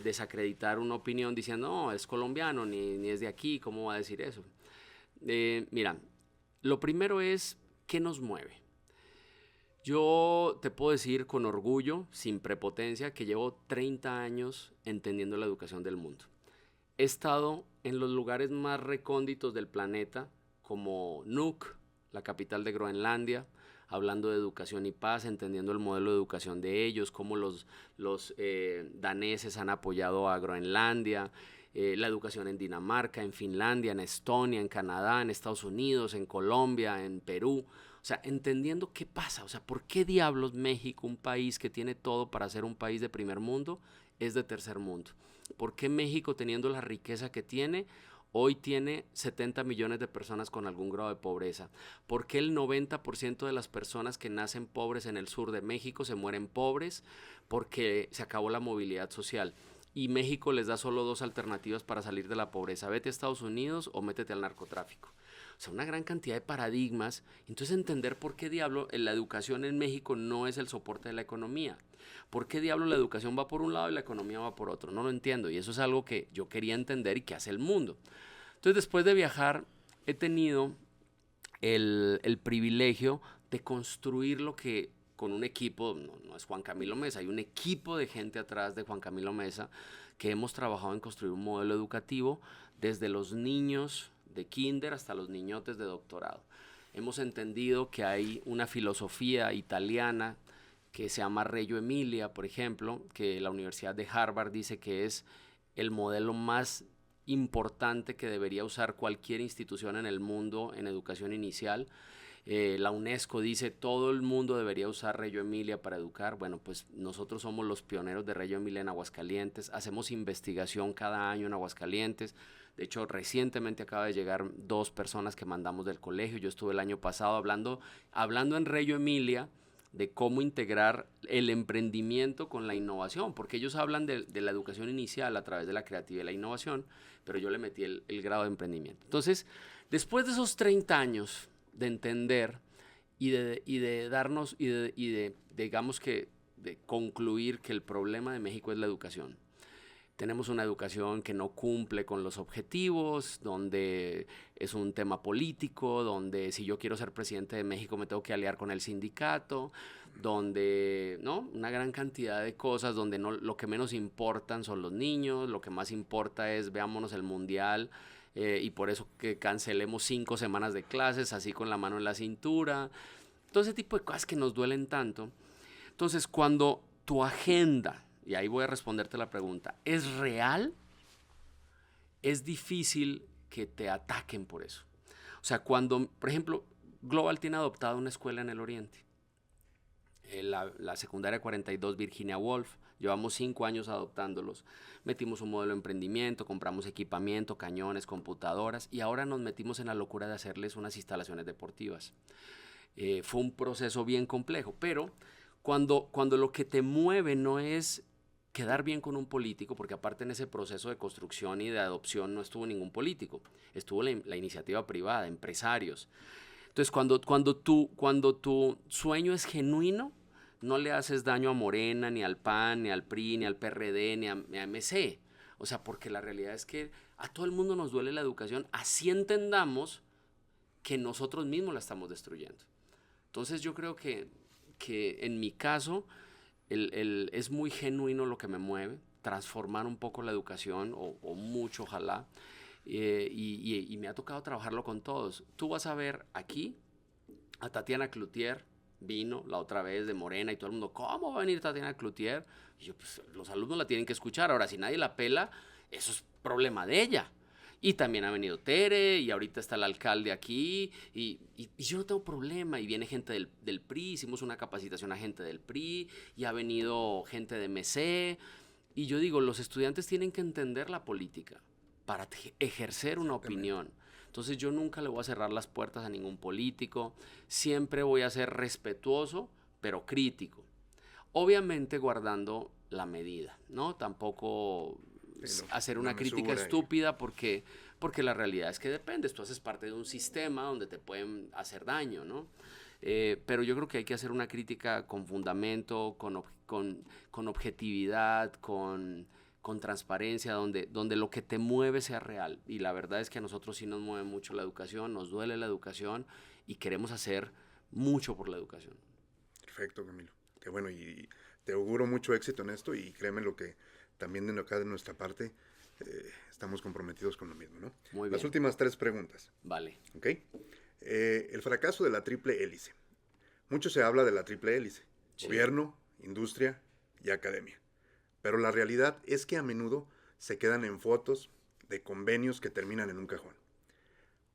Speaker 1: desacreditar una opinión diciendo, no, es colombiano, ni es de aquí, ¿cómo va a decir eso? Mira, lo primero es, ¿qué nos mueve? Yo te puedo decir con orgullo, sin prepotencia, que llevo 30 años entendiendo la educación del mundo. He estado en los lugares más recónditos del planeta, como Nuuk, la capital de Groenlandia, hablando de educación y paz, entendiendo el modelo de educación de ellos, cómo los daneses han apoyado a Groenlandia, la educación en Dinamarca, en Finlandia, en Estonia, en Canadá, en Estados Unidos, en Colombia, en Perú. O sea, entendiendo qué pasa, o sea, ¿por qué diablos México, un país que tiene todo para ser un país de primer mundo, es de tercer mundo? ¿Por qué México, teniendo la riqueza que tiene, hoy tiene 70 millones de personas con algún grado de pobreza? ¿Por qué el 90% de las personas que nacen pobres en el sur de México se mueren pobres? Porque se acabó la movilidad social. Y México les da solo 2 alternativas para salir de la pobreza: vete a Estados Unidos o métete al narcotráfico. O sea, una gran cantidad de paradigmas. Entonces, entender por qué diablo la educación en México no es el soporte de la economía. ¿Por qué diablo la educación va por un lado y la economía va por otro? No lo entiendo, y eso es algo que yo quería entender y que hace el mundo. Entonces, después de viajar, he tenido el privilegio de construir lo que, con un equipo, no es Juan Camilo Mesa, hay un equipo de gente atrás de Juan Camilo Mesa que hemos trabajado en construir un modelo educativo desde los niños de kinder hasta los niñotes de doctorado. Hemos entendido que hay una filosofía italiana que se llama Reggio Emilia, por ejemplo, que la Universidad de Harvard dice que es el modelo más importante que debería usar cualquier institución en el mundo en educación inicial. La UNESCO dice todo el mundo debería usar Reggio Emilia para educar. Bueno, pues nosotros somos los pioneros de Reggio Emilia en Aguascalientes, hacemos investigación cada año en Aguascalientes, De hecho, recientemente acaba de llegar 2 personas que mandamos del colegio. Yo estuve el año pasado hablando en Reggio Emilia de cómo integrar el emprendimiento con la innovación, porque ellos hablan de la educación inicial a través de la creatividad y la innovación, pero yo le metí el grado de emprendimiento. Entonces, después de esos 30 años de entender y de darnos, digamos que, de concluir que el problema de México es la educación. Tenemos una educación que no cumple con los objetivos, donde es un tema político, donde si yo quiero ser presidente de México me tengo que aliar con el sindicato, donde, ¿no? Una gran cantidad de cosas donde no, lo que menos importan son los niños, lo que más importa es veámonos el mundial y por eso que cancelemos 5 semanas de clases así con la mano en la cintura. Todo ese tipo de cosas que nos duelen tanto. Entonces, cuando tu agenda, y ahí voy a responderte la pregunta, ¿es real? Es difícil que te ataquen por eso. O sea, cuando, por ejemplo, Global tiene adoptada una escuela en el Oriente, la secundaria 42 Virginia Woolf, llevamos 5 años adoptándolos, metimos un modelo de emprendimiento, compramos equipamiento, cañones, computadoras, y ahora nos metimos en la locura de hacerles unas instalaciones deportivas. Fue un proceso bien complejo, pero cuando lo que te mueve no es quedar bien con un político, porque aparte en ese proceso de construcción y de adopción no estuvo ningún político, estuvo la iniciativa privada, empresarios. Entonces, cuando tu sueño es genuino, no le haces daño a Morena, ni al PAN, ni al PRI, ni al PRD, ni a MC. O sea, porque la realidad es que a todo el mundo nos duele la educación, así entendamos que nosotros mismos la estamos destruyendo. Entonces, yo creo que en mi caso es muy genuino lo que me mueve, transformar un poco la educación, o mucho, ojalá, y me ha tocado trabajarlo con todos. Tú vas a ver aquí a Tatiana Cloutier, vino la otra vez de Morena y todo el mundo, ¿cómo va a venir Tatiana Cloutier? Y yo, pues los alumnos la tienen que escuchar. Ahora, si nadie la pela, eso es problema de ella. Y también ha venido Tere, y ahorita está el alcalde aquí, y yo no tengo problema. Y viene gente del PRI, hicimos una capacitación a gente del PRI, y ha venido gente de MC. Y yo digo, los estudiantes tienen que entender la política para ejercer una opinión. Entonces yo nunca le voy a cerrar las puertas a ningún político, siempre voy a ser respetuoso, pero crítico. Obviamente guardando la medida, ¿no? Tampoco hacer una crítica estúpida porque la realidad es que dependes, tú haces parte de un sistema donde te pueden hacer daño, ¿no? Pero yo creo que hay que hacer una crítica con fundamento, con objetividad, con transparencia, donde lo que te mueve sea real. Y la verdad es que a nosotros sí nos mueve mucho la educación, nos duele la educación y queremos hacer mucho por la educación.
Speaker 2: Perfecto, Camilo. Qué bueno, y te auguro mucho éxito en esto, y créeme lo que también de acá de nuestra parte estamos comprometidos con lo mismo, ¿no?
Speaker 1: Muy bien.
Speaker 2: Las últimas 3 preguntas.
Speaker 1: Vale.
Speaker 2: ¿Ok? El fracaso de la triple hélice. Mucho se habla de la triple hélice. Sí. Gobierno, industria y academia. Pero la realidad es que a menudo se quedan en fotos de convenios que terminan en un cajón.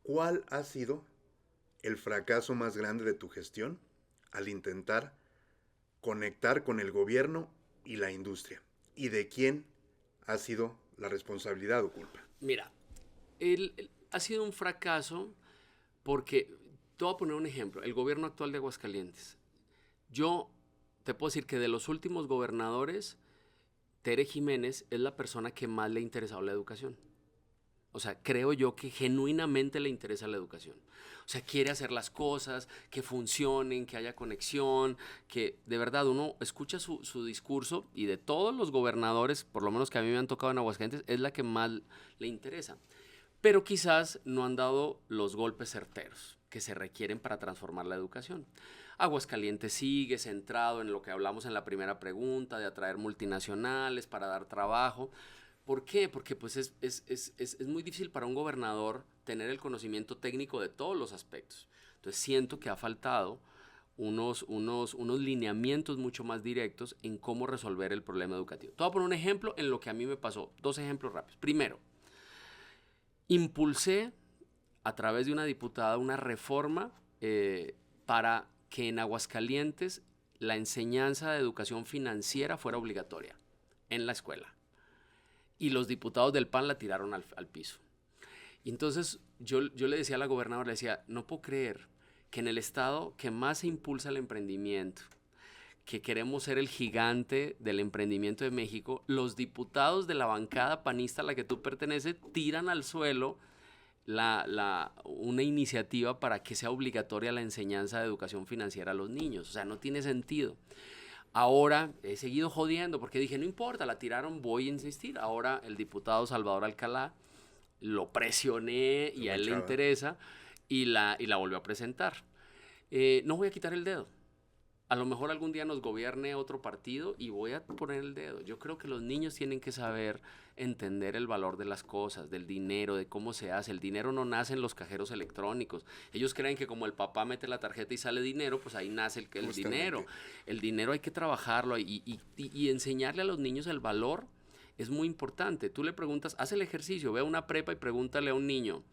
Speaker 2: ¿Cuál ha sido el fracaso más grande de tu gestión al intentar conectar con el gobierno y la industria? ¿Y de quién ha sido la responsabilidad o culpa?
Speaker 1: Mira, ha sido un fracaso porque, te voy a poner un ejemplo, el gobierno actual de Aguascalientes. Yo te puedo decir que de los últimos gobernadores, Tere Jiménez es la persona que más le ha interesado la educación. O sea, creo yo que genuinamente le interesa la educación. O sea, quiere hacer las cosas, que funcionen, que haya conexión, que de verdad uno escucha su discurso, y de todos los gobernadores, por lo menos que a mí me han tocado en Aguascalientes, es la que más le interesa. Pero quizás no han dado los golpes certeros que se requieren para transformar la educación. Aguascalientes sigue centrado en lo que hablamos en la primera pregunta, de atraer multinacionales para dar trabajo. ¿Por qué? Porque pues es muy difícil para un gobernador tener el conocimiento técnico de todos los aspectos. Entonces siento que ha faltado unos lineamientos mucho más directos en cómo resolver el problema educativo. Te voy a poner un ejemplo en lo que a mí me pasó. 2 ejemplos rápidos. Primero, impulsé a través de una diputada una reforma para que en Aguascalientes la enseñanza de educación financiera fuera obligatoria en la escuela. Y los diputados del PAN la tiraron al piso. Y entonces yo le decía a la gobernadora, le decía, no puedo creer que en el estado que más se impulsa el emprendimiento, que queremos ser el gigante del emprendimiento de México, los diputados de la bancada panista a la que tú perteneces tiran al suelo una iniciativa para que sea obligatoria la enseñanza de educación financiera a los niños. O sea, no tiene sentido. Ahora he seguido jodiendo porque dije, no importa, la tiraron, voy a insistir. Ahora el diputado Salvador Alcalá lo presioné y a él le interesa y la volvió a presentar. No voy a quitar el dedo. A lo mejor algún día nos gobierne otro partido y voy a poner el dedo. Yo creo que los niños tienen que saber entender el valor de las cosas, del dinero, de cómo se hace. El dinero no nace en los cajeros electrónicos. Ellos creen que como el papá mete la tarjeta y sale dinero, pues ahí nace el dinero. El dinero hay que trabajarlo y enseñarle a los niños el valor es muy importante. Tú le preguntas, haz el ejercicio, ve a una prepa y pregúntale a un niño,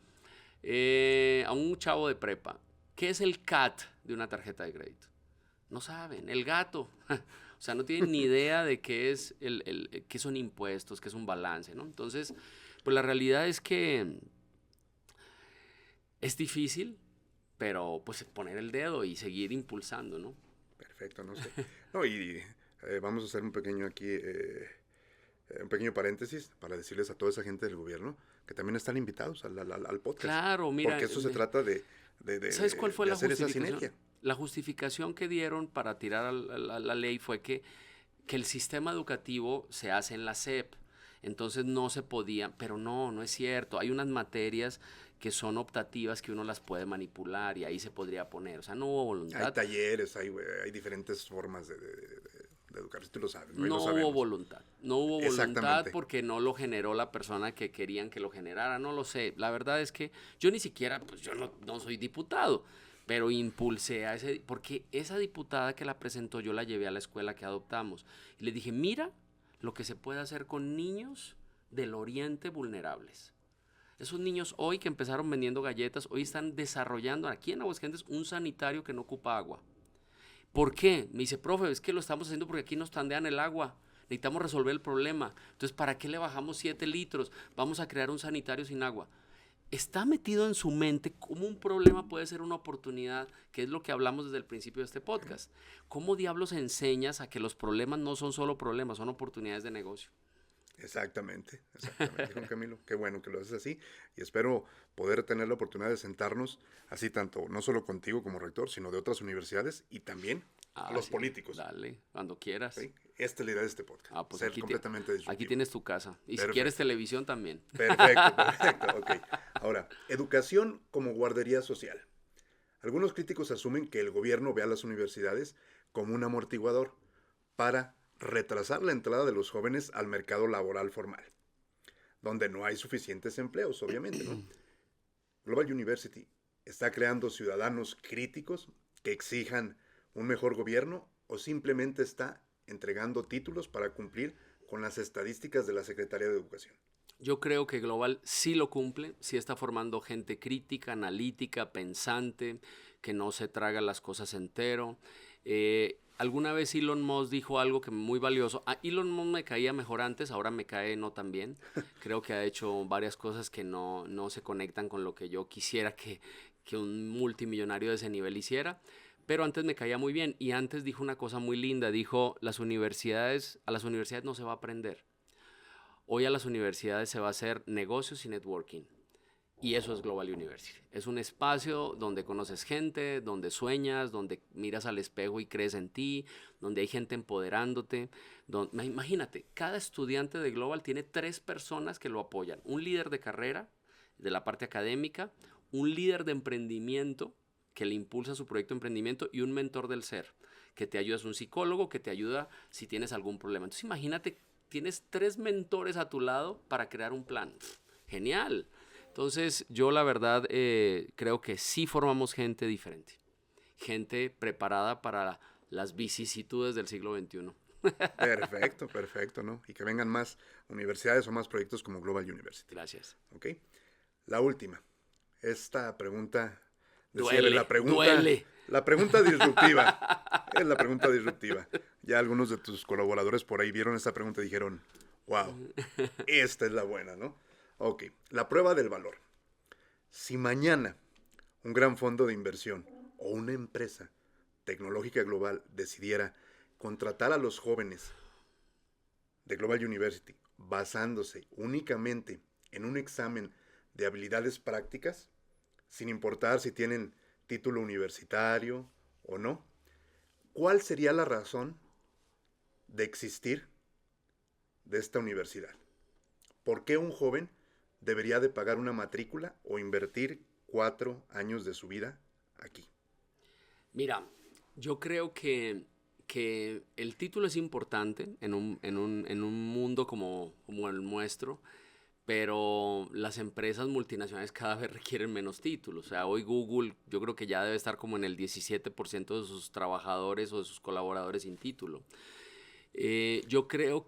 Speaker 1: a un chavo de prepa, ¿qué es el CAT de una tarjeta de crédito? No saben, el gato. O sea, no tienen ni idea de qué es qué son impuestos, qué es un balance, ¿no? Entonces, pues la realidad es que es difícil, pero pues poner el dedo y seguir impulsando, ¿no?
Speaker 2: Perfecto, no sé. No, vamos a hacer un pequeño paréntesis para decirles a toda esa gente del gobierno que también están invitados al podcast.
Speaker 1: Claro, mira.
Speaker 2: Porque eso se trata de
Speaker 1: ¿sabes cuál fue la
Speaker 2: hacer esa
Speaker 1: justificación?
Speaker 2: sinergia.
Speaker 1: La justificación que dieron para tirar a la ley fue que el sistema educativo se hace en la SEP, entonces no se podía, pero no es cierto. Hay unas materias que son optativas que uno las puede manipular y ahí se podría poner, o sea, no hubo voluntad.
Speaker 2: Hay talleres, hay diferentes formas de educar, tú lo sabes.
Speaker 1: No hubo voluntad porque no lo generó la persona que querían que lo generara, no lo sé. La verdad es que yo ni siquiera, pues yo no soy diputado, pero impulsé a porque esa diputada que la presentó yo la llevé a la escuela que adoptamos y le dije, mira lo que se puede hacer con niños del oriente vulnerables. Esos niños hoy que empezaron vendiendo galletas, hoy están desarrollando aquí en Aguascalientes un sanitario que no ocupa agua. ¿Por qué? Me dice, profe, es que lo estamos haciendo porque aquí nos tandean el agua. Necesitamos resolver el problema. Entonces, ¿para qué le bajamos 7 litros? Vamos a crear un sanitario sin agua. Está metido en su mente cómo un problema puede ser una oportunidad, que es lo que hablamos desde el principio de este podcast. ¿Cómo diablos enseñas a que los problemas no son solo problemas, son oportunidades de negocio?
Speaker 2: Exactamente, Juan Camilo. Qué bueno que lo haces así y espero poder tener la oportunidad de sentarnos así tanto, no solo contigo como rector, sino de otras universidades y también a los políticos.
Speaker 1: Dale, cuando quieras.
Speaker 2: ¿Sí? Esta es la idea de este podcast.
Speaker 1: Pues
Speaker 2: ser completamente disruptivo.
Speaker 1: Aquí tienes tu casa. Y si quieres televisión también.
Speaker 2: Perfecto. Ok. Ahora, educación como guardería social. Algunos críticos asumen que el gobierno ve a las universidades como un amortiguador para retrasar la entrada de los jóvenes al mercado laboral formal, donde no hay suficientes empleos, obviamente, ¿no? Global University está creando ciudadanos críticos que exijan un mejor gobierno o simplemente está entregando títulos para cumplir con las estadísticas de la Secretaría de Educación.
Speaker 1: Yo creo que Global sí lo cumple, sí está formando gente crítica, analítica, pensante, que no se traga las cosas entero. Alguna vez Elon Musk dijo algo que muy valioso. Elon Musk me caía mejor antes, ahora me cae no tan bien. Creo que ha hecho varias cosas que no se conectan con lo que yo quisiera que un multimillonario de ese nivel hiciera. Pero antes me caía muy bien y antes dijo una cosa muy linda. Dijo, a las universidades no se va a aprender. Hoy a las universidades se va a hacer negocios y networking. Y eso es Global University. Es un espacio donde conoces gente, donde sueñas, donde miras al espejo y crees en ti, donde hay gente empoderándote. Imagínate, cada estudiante de Global tiene 3 personas que lo apoyan. Un líder de carrera, de la parte académica, un líder de emprendimiento que le impulsa su proyecto de emprendimiento y un mentor del ser, que te ayuda, es un psicólogo que te ayuda si tienes algún problema. Entonces imagínate, tienes 3 mentores a tu lado para crear un plan. Genial. Entonces, yo la verdad creo que sí formamos gente diferente, gente preparada para las vicisitudes del siglo XXI.
Speaker 2: Perfecto, ¿no? Y que vengan más universidades o más proyectos como Global University.
Speaker 1: Gracias.
Speaker 2: ¿Ok? La última. Esta pregunta...
Speaker 1: Duele.
Speaker 2: La pregunta disruptiva. Es la pregunta disruptiva. Ya algunos de tus colaboradores por ahí vieron esta pregunta y dijeron, wow, esta es la buena, ¿no? Ok, la prueba del valor. Si mañana un gran fondo de inversión o una empresa tecnológica global decidiera contratar a los jóvenes de Global University basándose únicamente en un examen de habilidades prácticas, sin importar si tienen título universitario o no, ¿cuál sería la razón de existir de esta universidad? ¿Por qué un joven debería de pagar una matrícula o invertir 4 años de su vida aquí?
Speaker 1: Mira, yo creo que el título es importante en un mundo como el nuestro, pero las empresas multinacionales cada vez requieren menos títulos. O sea, hoy Google yo creo que ya debe estar como en el 17% de sus trabajadores o de sus colaboradores sin título. Yo creo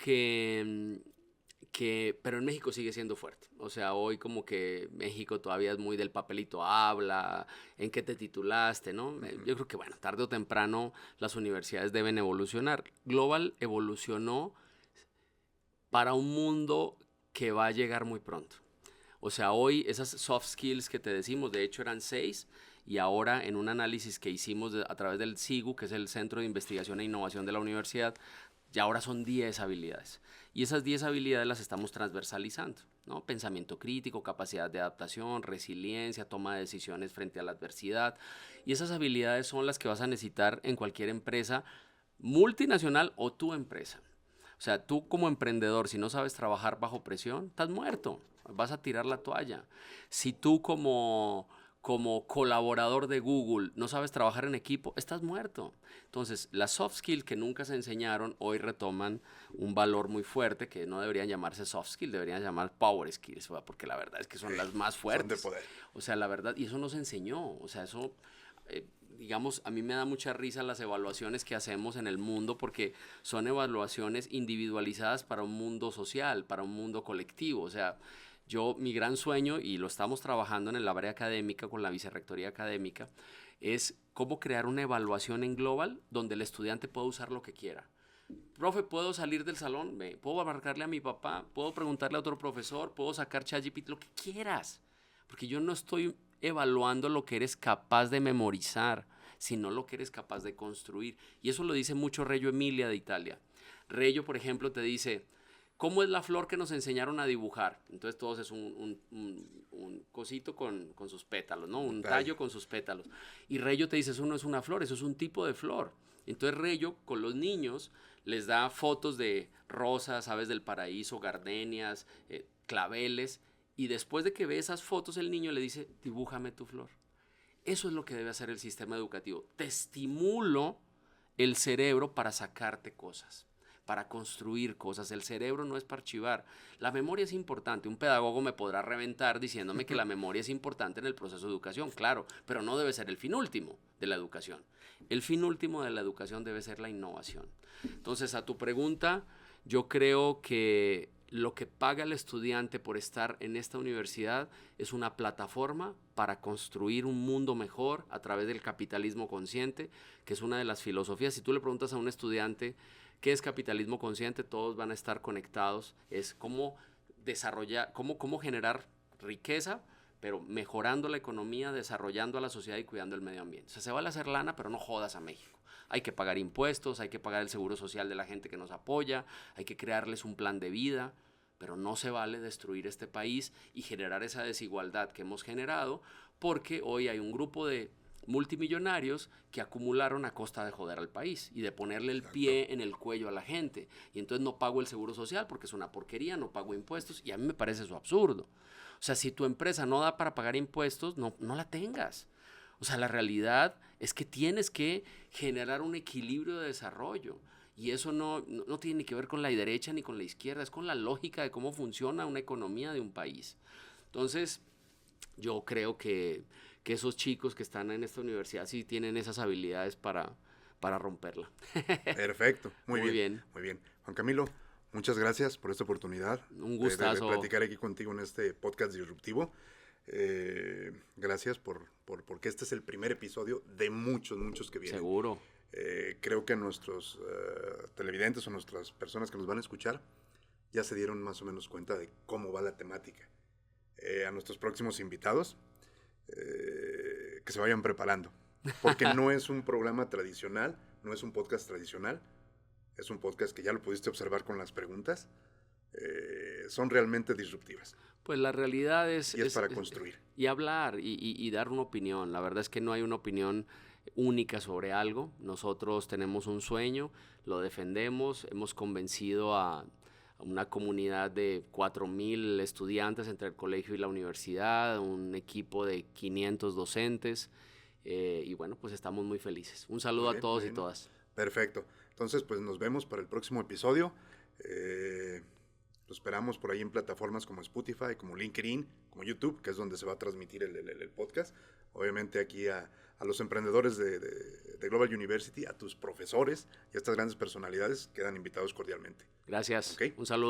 Speaker 1: pero en México sigue siendo fuerte. O sea, hoy como que México todavía es muy del papelito habla, en qué te titulaste, ¿no? Yo creo que, bueno, tarde o temprano las universidades deben evolucionar. Global evolucionó para un mundo que va a llegar muy pronto. O sea, hoy esas soft skills que te decimos, de hecho eran 6, y ahora en un análisis que hicimos a través del CIGU, que es el Centro de Investigación e Innovación de la Universidad, ya ahora son 10 habilidades. Y esas 10 habilidades las estamos transversalizando, ¿no? Pensamiento crítico, capacidad de adaptación, resiliencia, toma de decisiones frente a la adversidad. Y esas habilidades son las que vas a necesitar en cualquier empresa multinacional o tu empresa. O sea, tú como emprendedor, si no sabes trabajar bajo presión, estás muerto, vas a tirar la toalla. Si tú como colaborador de Google no sabes trabajar en equipo, estás muerto. Entonces, las soft skills que nunca se enseñaron hoy retoman un valor muy fuerte que no deberían llamarse soft skills, deberían llamar power skills, ¿verdad? Porque la verdad es que son las más fuertes.
Speaker 2: Son de poder.
Speaker 1: O sea, la verdad, y eso no se enseñó. O sea, eso digamos, a mí me da mucha risa las evaluaciones que hacemos en el mundo porque son evaluaciones individualizadas para un mundo social, para un mundo colectivo. O sea, mi gran sueño, y lo estamos trabajando en el área académica con la vicerrectoría académica, es cómo crear una evaluación en global donde el estudiante pueda usar lo que quiera. Profe, ¿puedo salir del salón? ¿Puedo marcarle a mi papá? ¿Puedo preguntarle a otro profesor? ¿Puedo sacar ChatGPT? Lo que quieras. Porque yo no estoy evaluando lo que eres capaz de memorizar, sino lo que eres capaz de construir. Y eso lo dice mucho Reggio Emilia de Italia. Reggio, por ejemplo, te dice, ¿cómo es la flor que nos enseñaron a dibujar? Entonces todos es un cosito con sus pétalos, ¿no? Un tallo con sus pétalos. Y Reggio te dice, eso no es una flor, eso es un tipo de flor. Entonces Reggio con los niños les da fotos de rosas, aves del paraíso, gardenias, claveles, y después de que ve esas fotos el niño le dice, dibújame tu flor. Eso es lo que debe hacer el sistema educativo. Te estimulo el cerebro para sacarte cosas, para construir cosas. El cerebro no es para archivar. La memoria es importante. Un pedagogo me podrá reventar diciéndome que la memoria es importante en el proceso de educación, claro, pero no debe ser el fin último de la educación. El fin último de la educación debe ser la innovación. Entonces, a tu pregunta, yo creo que lo que paga el estudiante por estar en esta universidad es una plataforma para construir un mundo mejor a través del capitalismo consciente, que es una de las filosofías. Si tú le preguntas a un estudiante qué es capitalismo consciente, todos van a estar conectados. Es cómo desarrollar, cómo generar riqueza, pero mejorando la economía, desarrollando a la sociedad y cuidando el medio ambiente. O sea, se vale hacer lana, pero no jodas a México. Hay que pagar impuestos, hay que pagar el seguro social de la gente que nos apoya, hay que crearles un plan de vida, pero no se vale destruir este país y generar esa desigualdad que hemos generado, porque hoy hay un grupo de multimillonarios que acumularon a costa de joder al país y de ponerle el pie en el cuello a la gente. Y entonces no pago el seguro social porque es una porquería, no pago impuestos, y a mí me parece eso absurdo. O sea, si tu empresa no da para pagar impuestos, no la tengas. O sea, la realidad es que tienes que generar un equilibrio de desarrollo. Y eso no tiene ni que ver con la derecha ni con la izquierda, es con la lógica de cómo funciona una economía de un país. Entonces, yo creo que esos chicos que están en esta universidad sí tienen esas habilidades para romperla.
Speaker 2: Perfecto, muy
Speaker 1: Muy
Speaker 2: bien,
Speaker 1: bien.
Speaker 2: muy bien. Juan Camilo, muchas gracias por esta oportunidad
Speaker 1: Un
Speaker 2: de
Speaker 1: gustazo.
Speaker 2: platicar aquí contigo en este podcast disruptivo. Gracias porque este es el primer episodio de muchos que vienen.
Speaker 1: Seguro.
Speaker 2: Creo que nuestros televidentes o nuestras personas que nos van a escuchar ya se dieron más o menos cuenta de cómo va la temática. A nuestros próximos invitados, que se vayan preparando. Porque no es un programa tradicional, no es un podcast tradicional, es un podcast que ya lo pudiste observar con las preguntas, son realmente disruptivas.
Speaker 1: Pues la realidad es...
Speaker 2: Y es para construir.
Speaker 1: Y hablar y dar una opinión. La verdad es que no hay una opinión única sobre algo. Nosotros tenemos un sueño, lo defendemos, hemos convencido a una comunidad de 4,000 estudiantes entre el colegio y la universidad, un equipo de 500 docentes, y bueno, pues estamos muy felices. Un saludo a todos y todas.
Speaker 2: Perfecto. Entonces, pues nos vemos para el próximo episodio. Lo esperamos por ahí en plataformas como Spotify, como LinkedIn, como YouTube, que es donde se va a transmitir el podcast. Obviamente aquí a los emprendedores de Global University, a tus profesores y a estas grandes personalidades quedan invitados cordialmente.
Speaker 1: Gracias.
Speaker 2: ¿Okay?
Speaker 1: Un saludo.